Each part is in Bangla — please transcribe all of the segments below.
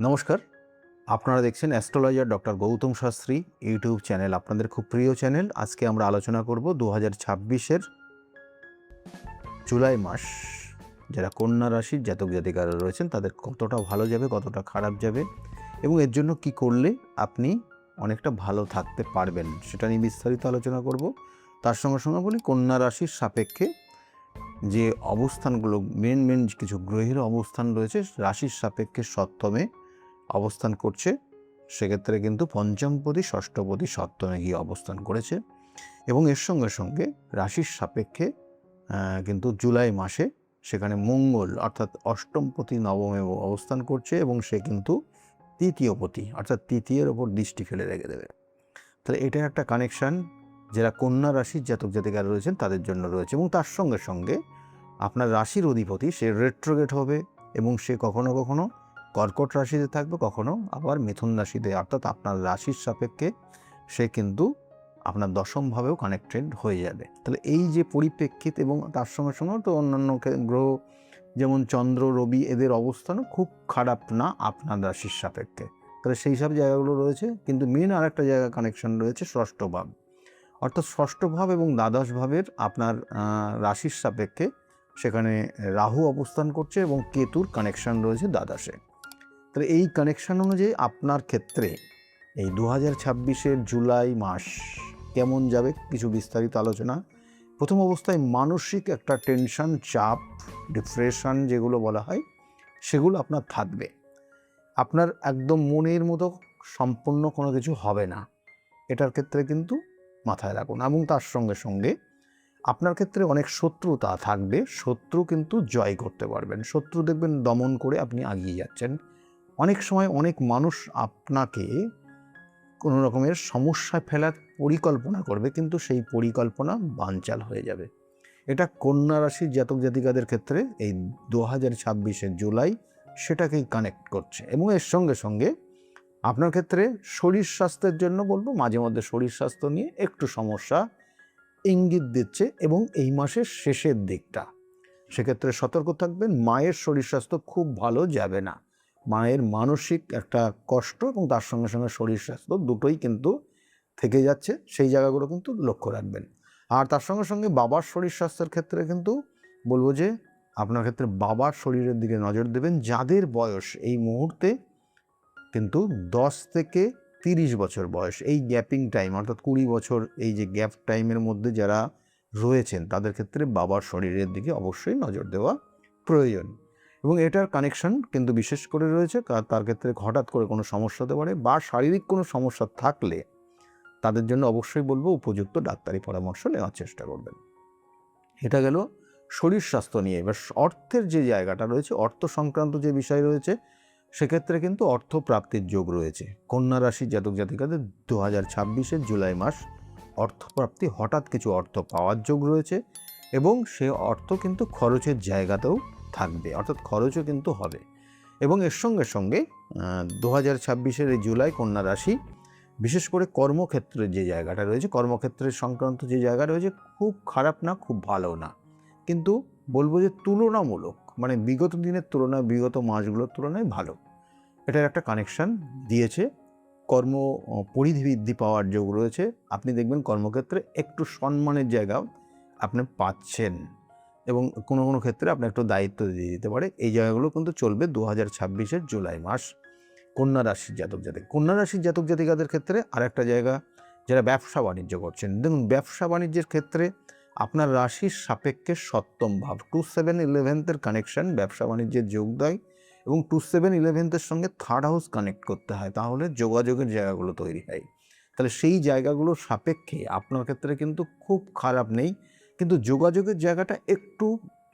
নমস্কার, আপনারা দেখছেন astrologer doctor Gautam Shastri YouTube channel, আপনাদের খুব প্রিয় চ্যানেল। আজকে আমরা আলোচনা করব 2026-এর জুলাই মাস যারা কন্যা রাশির জাতক জাতিকারা রয়েছেন তাদের কতটা ভালো যাবে, কতটা খারাপ যাবে এবং এর জন্য কি করলে আপনি অনেকটা ভালো থাকতে পারবেন সেটা নিয়ে বিস্তারিত আলোচনা করব। তার সঙ্গে সঙ্গে বলি কন্যা রাশির সাপেক্ষে যে অবস্থানগুলো মেন কিছু গ্রহের অবস্থান রয়েছে রাশির সাপেক্ষে সপ্তমে অবস্থান করছে, সেক্ষেত্রে কিন্তু পঞ্চমপতি ষষ্ঠপতি সপ্তমে গিয়ে অবস্থান করেছে এবং এর সঙ্গে সঙ্গে রাশির সাপেক্ষে কিন্তু জুলাই মাসে সেখানে মঙ্গল অর্থাৎ অষ্টমপতি নবমে অবস্থান করছে এবং সে কিন্তু তৃতীয়পতি অর্থাৎ তৃতীয়ের ওপর দৃষ্টি ফেলে রেখে দেবে। তাহলে এটা একটা কানেকশান যারা কন্যা রাশির জাতক জাতিকারা রয়েছেন তাদের জন্য রয়েছে এবং তার সঙ্গে সঙ্গে আপনার রাশির অধিপতি সে রেট্রোগেট হবে এবং সে কখনো কখনো কর্কট রাশিতে থাকবে, কখনো আবার মিথুন রাশিতে, অর্থাৎ আপনার রাশির সাপেক্ষে সে কিন্তু আপনার দশমভাবেও কানেক্টেড হয়ে যাবে। তাহলে এই যে পরিপ্রেক্ষিত এবং তার সঙ্গে সঙ্গে তো অন্যান্য গ্রহ যেমন চন্দ্র রবি এদের অবস্থানও খুব খারাপ না আপনার রাশির সাপেক্ষে। তাহলে সেই সব জায়গাগুলো রয়েছে, কিন্তু মেন আর একটা জায়গা কানেকশন রয়েছে ষষ্ঠ ভাব, অর্থাৎ ষষ্ঠ ভাব এবং দ্বাদশ ভাবের আপনার রাশির সাপেক্ষে সেখানে রাহু অবস্থান করছে এবং কেতুর কানেকশন রয়েছে দ্বাদশে। তাহলে এই কানেকশান অনুযায়ী আপনার ক্ষেত্রে এই 2026-এর জুলাই মাস কেমন যাবে কিছু বিস্তারিত আলোচনা। প্রথম অবস্থায় মানসিক একটা টেনশন, চাপ, ডিপ্রেশন যেগুলো বলা হয় সেগুলো আপনার থাকবে। আপনার একদম মনের মতো সম্পূর্ণ কোনো কিছু হবে না, এটার ক্ষেত্রে কিন্তু মাথায় রাখুন। এবং তার সঙ্গে সঙ্গে আপনার ক্ষেত্রে অনেক শত্রুতা থাকবে, শত্রু কিন্তু জয় করতে পারবেন, শত্রু দেখবেন দমন করে আপনি এগিয়ে যাচ্ছেন। অনেক সময় অনেক মানুষ আপনাকে কোনো রকমের সমস্যায় ফেলার পরিকল্পনা করবে, কিন্তু সেই পরিকল্পনা বানচাল হয়ে যাবে। এটা কন্যা রাশির জাতক জাতিকাদের ক্ষেত্রে এই 2026-এর জুলাই সেটাকেই কানেক্ট করছে। এবং এর সঙ্গে সঙ্গে আপনার ক্ষেত্রে শরীর স্বাস্থ্যের জন্য বলবো, মাঝে মধ্যে শরীর স্বাস্থ্য নিয়ে একটু সমস্যা ইঙ্গিত দিচ্ছে এবং এই মাসের শেষের দিকটা সেক্ষেত্রে সতর্ক থাকবেন। মায়ের শরীর স্বাস্থ্য খুব ভালো যাবে না, মায়ের মানসিক একটা কষ্ট এবং তার সঙ্গে সঙ্গে শরীর স্বাস্থ্য দুটোই কিন্তু থেকে যাচ্ছে, সেই জায়গাগুলো কিন্তু লক্ষ্য রাখবেন। আর তার সঙ্গে সঙ্গে বাবার শরীর স্বাস্থ্যের ক্ষেত্রে কিন্তু বলবো যে আপনার ক্ষেত্রে বাবার শরীরের দিকে নজর দেবেন। যাদের বয়স এই মুহূর্তে কিন্তু 10 থেকে 30 বছর বয়স, এই গ্যাপিং টাইম অর্থাৎ 20 বছর এই যে গ্যাপ টাইমের মধ্যে যারা রয়েছেন তাদের ক্ষেত্রে বাবার শরীরের দিকে অবশ্যই নজর দেওয়া প্রয়োজন। এবং এটার কানেকশন কিন্তু বিশেষ করে রয়েছে, তার ক্ষেত্রে হঠাৎ করে কোনো সমস্যা হতে পারে বা শারীরিক কোনো সমস্যা থাকলে তাদের জন্য অবশ্যই বলবো উপযুক্ত ডাক্তারি পরামর্শ নেওয়ার চেষ্টা করবেন। এটা গেল শরীর স্বাস্থ্য নিয়ে। এবার অর্থের যে জায়গাটা রয়েছে, অর্থ সংক্রান্ত যে বিষয় রয়েছে, সেক্ষেত্রে কিন্তু অর্থ প্রাপ্তির যোগ রয়েছে। কন্যা রাশির জাতক জাতিকাদের 2026-এর জুলাই মাস অর্থপ্রাপ্তি, হঠাৎ কিছু অর্থ পাওয়ার যোগ রয়েছে এবং সে অর্থ কিন্তু খরচের জায়গাতেও থাকবে, অর্থাৎ খরচও কিন্তু হবে। এবং এর সঙ্গে সঙ্গে 2026-এর এই জুলাই কন্যা রাশি বিশেষ করে কর্মক্ষেত্রের যে জায়গাটা রয়েছে, কর্মক্ষেত্রের সংক্রান্ত যে জায়গা রয়েছে খুব খারাপ না, খুব ভালো না, কিন্তু বলবো যে তুলনামূলক, মানে বিগত দিনের তুলনায়, বিগত মাসগুলোর তুলনায় ভালো। এটার একটা কানেকশান দিয়েছে। কর্ম পরিধি বৃদ্ধি পাওয়ার যোগ রয়েছে। আপনি দেখবেন কর্মক্ষেত্রে একটু সম্মানের জায়গাও আপনি পাচ্ছেন এবং কোনো কোনো ক্ষেত্রে আপনার একটু দায়িত্ব দিয়ে দিতে পারে। এই জায়গাগুলো কিন্তু চলবে 2026-এর জুলাই মাস কন্যা রাশির জাতক জাতিক। কন্যা রাশির জাতক জাতিকাদের ক্ষেত্রে আরেকটা জায়গা, যারা ব্যবসা বাণিজ্য করছেন, দেখুন ব্যবসা বাণিজ্যের ক্ষেত্রে আপনার রাশির সাপেক্ষে সপ্তম ভাব 2-7-11 কানেকশন ব্যবসা বাণিজ্যের যোগ দেয় এবং 2-7-11 সঙ্গে থার্ড হাউস কানেক্ট করতে হয়, তাহলে যোগাযোগের জায়গাগুলো তৈরি হয়। তাহলে সেই জায়গাগুলোর সাপেক্ষে আপনার ক্ষেত্রে কিন্তু খুব খারাপ নেই, কিন্তু যোগাযোগের জায়গাটা একটু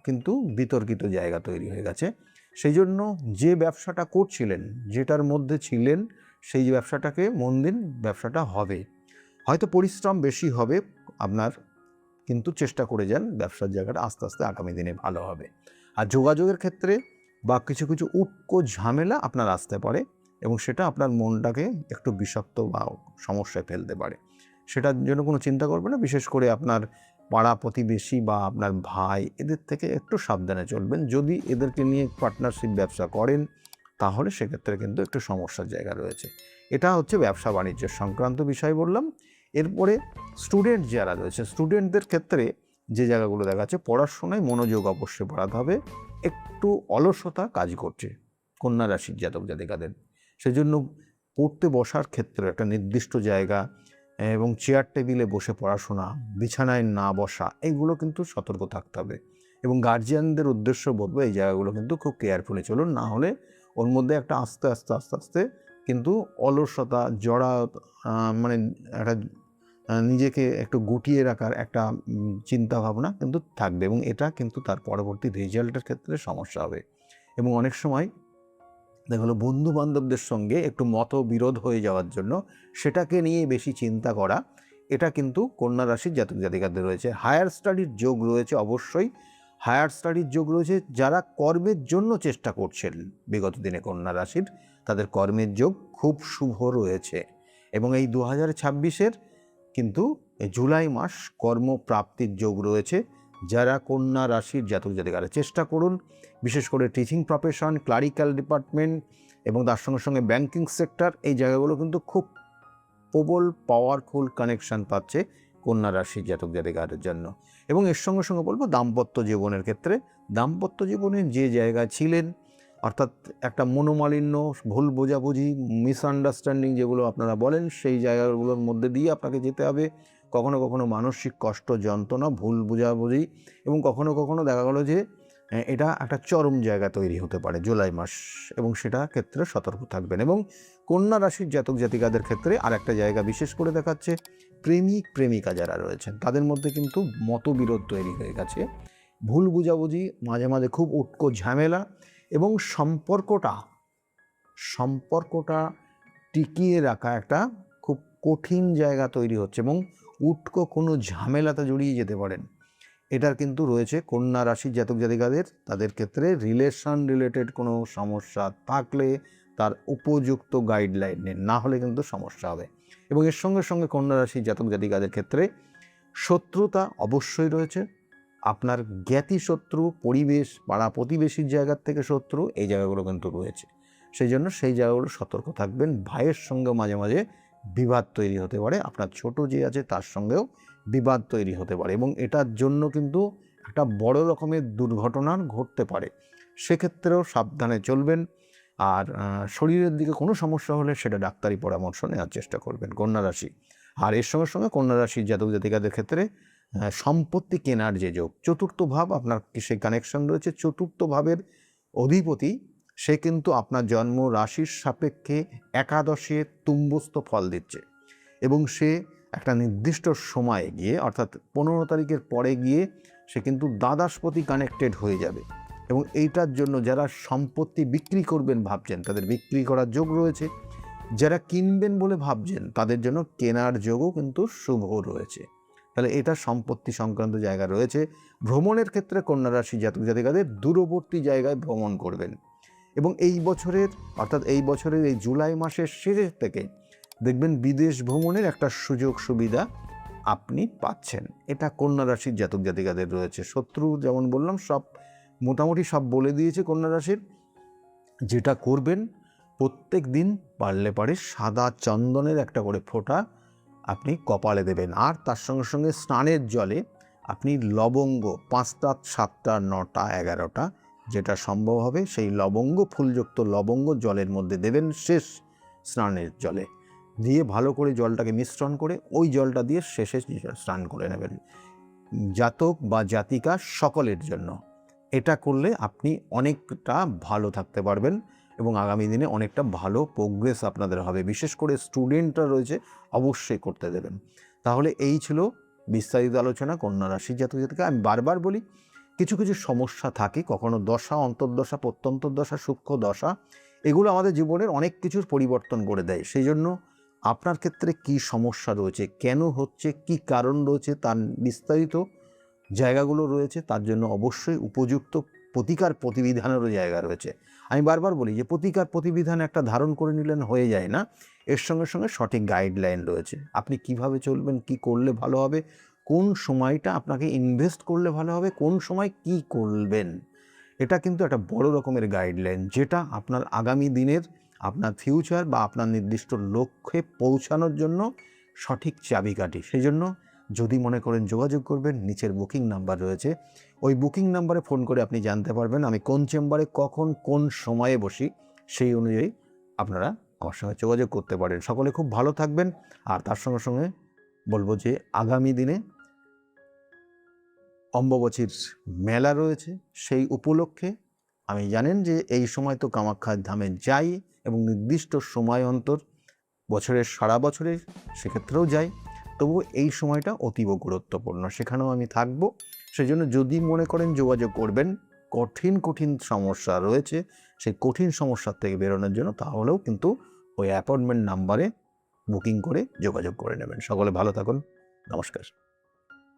কিন্তু বিতর্কিত জায়গা তৈরি হয়ে গেছে। সেই জন্য যে ব্যবসাটা করছিলেন, যেটার মধ্যে ছিলেন, সেই ব্যবসাটাকে মন দিন, ব্যবসাটা হবে, হয়তো পরিশ্রম বেশি হবে আপনার, কিন্তু চেষ্টা করে যান ব্যবসার জায়গাটা আস্তে আস্তে আগামী দিনে ভালো হবে। আর যোগাযোগের ক্ষেত্রে বা কিছু কিছু উটকো ঝামেলা আপনার আসতে পারে এবং সেটা আপনার মনটাকে একটু বিষাক্ত বা সমস্যায় ফেলতে পারে, সেটার জন্য কোনো চিন্তা করবে না। বিশেষ করে আপনার পাড়া প্রতিবেশী বা আপনার ভাই, এদের থেকে একটু সাবধানে চলবেন। যদি এদেরকে নিয়ে পার্টনারশিপ ব্যবসা করেন তাহলে সেক্ষেত্রে কিন্তু একটু সমস্যার জায়গা রয়েছে। এটা হচ্ছে ব্যবসা বাণিজ্যের সংক্রান্ত বিষয় বললাম। এরপরে স্টুডেন্ট যারা রয়েছে, স্টুডেন্টদের ক্ষেত্রে যে জায়গাগুলো দেখা যাচ্ছে, পড়াশোনায় মনোযোগ অবশ্যই বাড়াতে হবে। একটু অলসতা কাজ করছে কন্যা রাশির জাতক জাতিকাদের, সেজন্য পড়তে বসার ক্ষেত্রে একটা নির্দিষ্ট জায়গা এবং চেয়ার টেবিলে বসে পড়াশোনা, বিছানায় না বসা, এইগুলো কিন্তু সতর্ক থাকতে হবে। এবং গার্জিয়ানদের উদ্দেশ্য বলবো, এই জায়গাগুলো কিন্তু খুব কেয়ারফুলি চলুন, না হলে ওর মধ্যে একটা আস্তে আস্তে আস্তে আস্তে কিন্তু অলসতা, জড়া, মানে একটা নিজেকে একটু গুটিয়ে রাখার একটা চিন্তাভাবনা কিন্তু থাকবে, এবং এটা কিন্তু তার পরবর্তী রেজাল্টের ক্ষেত্রে সমস্যা হবে। এবং অনেক সময় দেখা গেলো বন্ধু বান্ধবদের সঙ্গে একটু মতবিরোধ হয়ে যাওয়ার জন্য সেটাকে নিয়ে বেশি চিন্তা করা, এটা কিন্তু কন্যা রাশির জাতক জাতিকাদের রয়েছে। হায়ার স্টাডির যোগ রয়েছে, অবশ্যই হায়ার স্টাডির যোগ রয়েছে। যারা কর্মের জন্য চেষ্টা করছেন বিগত দিনে কন্যা রাশির, তাদের কর্মের যোগ খুব শুভ রয়েছে। এবং এই 2026-এর কিন্তু জুলাই মাস কর্মপ্রাপ্তির যোগ রয়েছে। যারা কন্যা রাশির জাতক জাতিকারা, চেষ্টা করুন বিশেষ করে টিচিং প্রফেশন, ক্লারিক্যাল ডিপার্টমেন্ট এবং তার সঙ্গে সঙ্গে ব্যাংকিং সেক্টর, এই জায়গাগুলো কিন্তু খুব প্রবল পাওয়ারফুল কানেকশান পাচ্ছে কন্যা রাশির জাতক জাতিকাদের জন্য। এবং এর সঙ্গে সঙ্গে বলবো দাম্পত্য জীবনের ক্ষেত্রে, দাম্পত্য জীবনে যে জায়গায় ছিলেন, অর্থাৎ একটা মনোমালিন্য, ভুল বোঝাবুঝি, মিসআন্ডারস্ট্যান্ডিং যেগুলো আপনারা বলেন, সেই জায়গাগুলোর মধ্যে দিয়ে আপনাকে যেতে হবে। কখনো কখনো মানসিক কষ্ট, যন্ত্রণা, ভুল বোঝাবুঝি, এবং কখনো কখনো দেখা গেলো যে এটা একটা চরম জায়গা তৈরি হতে পারে জুলাই মাস, এবং সেটা ক্ষেত্রে সতর্ক থাকবেন। এবং কন্যা রাশির জাতক জাতিকাদের ক্ষেত্রে আরেকটা জায়গা বিশেষ করে দেখাচ্ছে, প্রেমিক প্রেমিকা যারা রয়েছেন তাদের মধ্যে কিন্তু মতবিরোধ তৈরি হয়ে গেছে, ভুল বুঝাবুঝি, মাঝে মাঝে খুব উটকো ঝামেলা, এবং সম্পর্কটা টিকিয়ে রাখা একটা খুব কঠিন জায়গা তৈরি হচ্ছে, এবং উটকো কোনো ঝামেলাতে জড়িয়ে যেতে পারেন। এটার কিন্তু রয়েছে কন্যা রাশির জাতক জাতিকাদের। তাদের ক্ষেত্রে রিলেশন রিলেটেড কোনো সমস্যা থাকলে তার উপযুক্ত গাইডলাইন নিন, না হলে কিন্তু সমস্যা হবে। এবং এর সঙ্গে সঙ্গে কন্যা রাশির জাতক জাতিকাদের ক্ষেত্রে শত্রুতা অবশ্যই রয়েছে। আপনার জ্ঞাতি শত্রু, পরিবেশ, পাড়া প্রতিবেশীর জায়গার থেকে শত্রু, এই জায়গাগুলো কিন্তু রয়েছে। সেই জন্য সেই জায়গাগুলো সতর্ক থাকবেন। ভাইয়ের সঙ্গেও মাঝে মাঝে বিবাদ তৈরি হতে পারে, আপনার ছোট যে আছে তার সঙ্গেও বিবাদ তৈরি হতে পারে, এবং এটার জন্য কিন্তু একটা বড় রকমের দুর্ঘটনা ঘটতে পারে। সেক্ষেত্রেও সাবধানে চলবেন। আর শরীরের দিকে কোনো সমস্যা হলে সেটা ডাক্তারি পরামর্শ নেওয়ার চেষ্টা করবেন কন্যা রাশি। আর এর সঙ্গে সঙ্গে কন্যা রাশির জাতক জাতিকাদের ক্ষেত্রে সম্পত্তি কেনার যে যোগ, চতুর্থ ভাব আপনার সেই কানেকশন রয়েছে। চতুর্থ ভাবের অধিপতি সে কিন্তু আপনার জন্ম রাশির সাপেক্ষে একাদশে তুম্বস্থ ফল দিচ্ছে, এবং সে একটা নির্দিষ্ট সময়ে গিয়ে, অর্থাৎ 15 তারিখের পরে গিয়ে সে কিন্তু দ্বাদশপতি কানেক্টেড হয়ে যাবে। এবং এইটার জন্য যারা সম্পত্তি বিক্রি করবেন ভাবছেন, তাদের বিক্রি করার যোগ রয়েছে। যারা কিনবেন বলে ভাবছেন, তাদের জন্য কেনার যোগও কিন্তু শুভ রয়েছে। তাহলে এটা সম্পত্তি সংক্রান্ত জায়গা রয়েছে। ভ্রমণের ক্ষেত্রে কন্যা রাশি জাতক জাতিকাদের দূরবর্তী জায়গায় ভ্রমণ করবেন, এবং এই বছরের, অর্থাৎ এই বছরের এই জুলাই মাসের শেষের থেকে দেখবেন বিদেশ ভ্রমণের একটা সুযোগ সুবিধা আপনি পাচ্ছেন। এটা কন্যা রাশির জাতক জাতিকাদের রয়েছে। শত্রু যেমন বললাম সব মোটামুটি সব বলে দিয়েছে কন্যা রাশির। যেটা করবেন, প্রত্যেক দিন পারলে পারে সাদা চন্দনের একটা করে ফোঁটা আপনি কপালে দেবেন, আর তার সঙ্গে সঙ্গে স্নানের জলে আপনি লবঙ্গ 5টা, 7টা, 9টা, 11টা, যেটা সম্ভব হবে সেই লবঙ্গ, ফুলযুক্ত লবঙ্গ জলের মধ্যে দেবেন শেষ স্নানের জলে দিয়ে, ভালো করে জলটাকে মিশ্রণ করে ওই জলটা দিয়ে শেষে স্নান করে নেবেন, জাতক বা জাতিকা সকলের জন্য। এটা করলে আপনি অনেকটা ভালো থাকতে পারবেন, এবং আগামী দিনে অনেকটা ভালো প্রোগ্রেস আপনাদের হবে। বিশেষ করে স্টুডেন্টরা রয়েছে, অবশ্যই করতে দেবেন। তাহলে এই ছিল বিস্তারিত আলোচনা কন্যা রাশির জাতক জাতিকা। আমি বারবার বলি, কিছু কিছু সমস্যা থাকে, কখনো দশা, অন্তর্দশা, প্রত্যন্তর্দশা, সূক্ষ্ম দশা, এগুলো আমাদের জীবনের অনেক কিছুর পরিবর্তন করে দেয়। সেই জন্য আপনার ক্ষেত্রে কি সমস্যা রয়েছে, কেন হচ্ছে, কি কারণ রয়েছে, তার বিস্তারিত জায়গাগুলো রয়েছে, তার জন্য অবশ্যই উপযুক্ত প্রতিকার প্রতিবিধানেরও জায়গা রয়েছে। আমি বারবার বলি যে প্রতিকার প্রতিবিধান একটা ধারণ করে নিলেন হয়ে যায় না, এর সঙ্গে সঙ্গে সঠিক গাইডলাইন রয়েছে। আপনি কিভাবে চলবেন, কি করলে ভালো হবে, কোন সময়টা আপনাকে ইনভেস্ট করলে ভালো হবে, কোন সময় কি করবেন, এটা কিন্তু একটা বড় রকমের গাইডলাইন, যেটা আপনার আগামী দিনের আপনার ফিউচার বা আপনার নির্দিষ্ট লক্ষ্যে পৌঁছানোর জন্য সঠিক চাবিকাঠি। সেই জন্য যদি মনে করেন যোগাযোগ করবেন, নিচের বুকিং নাম্বার রয়েছে, ওই বুকিং নাম্বারে ফোন করে আপনি জানতে পারবেন আমি কোন চেম্বারে কখন কোন সময়ে বসি। সেই অনুযায়ী আপনারা আমার সঙ্গে যোগাযোগ করতে পারেন। সকলে খুব ভালো থাকবেন। আর তার সঙ্গে সঙ্গে বলবো যে আগামী দিনে অম্বুবাচীর মেলা রয়েছে, সেই উপলক্ষে আমি জানেন যে এই সময় তো কামাখ্যা ধামে যাই এবং নির্দিষ্ট সময় অন্তর বছরের সারা বছরের সেক্ষেত্রেও যাই, তবুও এই সময়টা অতীব গুরুত্বপূর্ণ, সেখানেও আমি থাকব। সেই জন্য যদি মনে করেন যোগাযোগ করবেন, কঠিন সমস্যা রয়েছে, সেই কঠিন সমস্যার থেকে বেরোনোর জন্য, তাহলেও কিন্তু ওই অ্যাপয়েন্টমেন্ট নাম্বারে বুকিং করে যোগাযোগ করে নেবেন। সকলে ভালো থাকুন। নমস্কার।